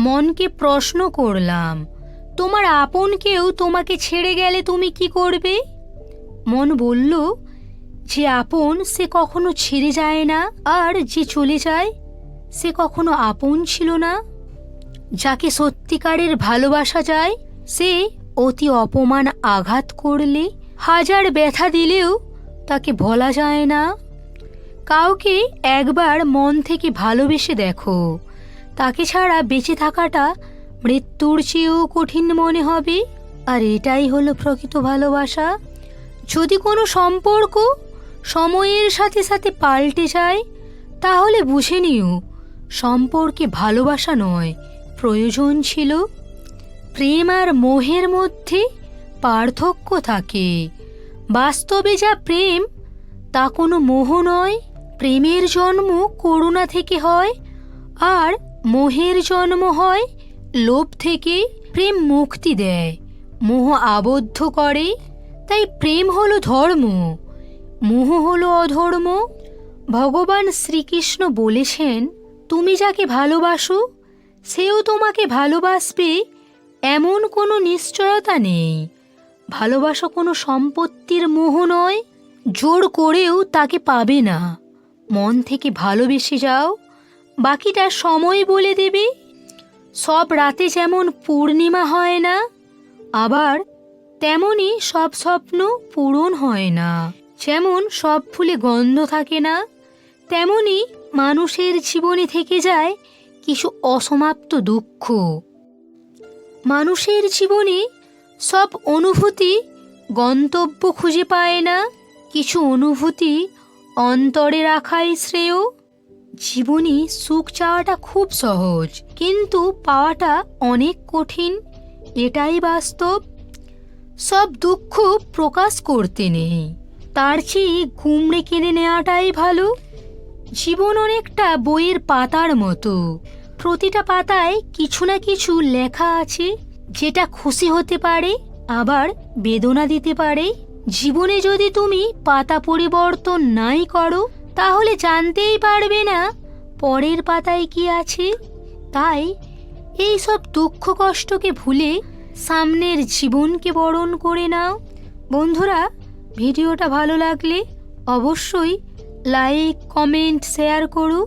মনকে প্রশ্ন করলাম, তোমার আপন কেউ তোমাকে ছেড়ে গেলে তুমি কি করবে? মন বলল, যে আপন সে কখনো ছেড়ে যায় না, আর যে চলে যায় সে কখনো আপন ছিল না। যাকে সত্যিকারের ভালোবাসা যায় সে অতি অপমান আঘাত করলে, হাজার ব্যথা দিলেও তাকে ভোলা যায় না। কাউকে একবার মন থেকে ভালোবেসে দেখো, তাকে ছাড়া বেঁচে থাকাটা মৃত্যুর চেয়েও কঠিন মনে হবে। আর এটাই হলো প্রকৃত ভালোবাসা। যদি কোনো সম্পর্ক সময়ের সাথে সাথে পাল্টে যায়, তাহলে বুঝে নিও সম্পর্কে ভালোবাসা নয়, প্রয়োজন ছিল। প্রেম আর মোহের মধ্যে পার্থক্য থাকে। বাস্তবে যা প্রেম তা কোনো মোহ নয়। প্রেমের জন্ম করুণা থেকে হয়, আর মোহের জন্ম হয় লোভ থেকে। প্রেম মুক্তি দেয়, মোহ আবদ্ধ করে। তাই প্রেম হলো ধর্ম, মোহ হলো অধর্ম। ভগবান শ্রীকৃষ্ণ বলেছেন, তুমি যাকে ভালোবাসো সেও তোমাকে ভালোবাসবে, এমন কোনো নিশ্চয়তা নেই। ভালোবাসা কোনো সম্পত্তির মোহ নয়, জোর করেও তাকে পাবে না। মন থেকে ভালোবেসে যাও, বাকিটা সময় বলে দেবে। সব রাতে যেমন পূর্ণিমা হয় না, আবার তেমনই সব স্বপ্ন পূরণ হয় না। যেমন সব ফুলে গন্ধ থাকে না, তেমনি মানুষের জীবনে থেকে যায় কিছু অসমাপ্ত দুঃখ। মানুষের জীবনে সব অনুভূতি গন্তব্য খুঁজে পায় না, কিছু অনুভূতি অন্তরে রাখাই শ্রেয়। জীবনে সুখ চাওয়াটা খুব সহজ, কিন্তু পাওয়াটা অনেক কঠিন, এটাই বাস্তব। সব দুঃখ প্রকাশ করতে নেই, তার চেয়ে গুমড়ে কেড়ে নেওয়াটাই ভালো। জীবন অনেকটা বইয়ের পাতার মতো, প্রতিটা পাতায় কিছু না কিছু লেখা আছে, যেটা খুশি হতে পারে আবার বেদনা দিতে পারে। জীবনে যদি তুমি পাতা পরিবর্তন নাই করো, তাহলে জানতেই পারবে না পরের পাতায় কি আছে। তাই এই সব দুঃখ কষ্টকে ভুলে সামনের জীবনকে বরণ করে নাও। বন্ধুরা, ভিডিওটা ভালো লাগলে অবশ্যই লাইক, কমেন্ট, শেয়ার করো।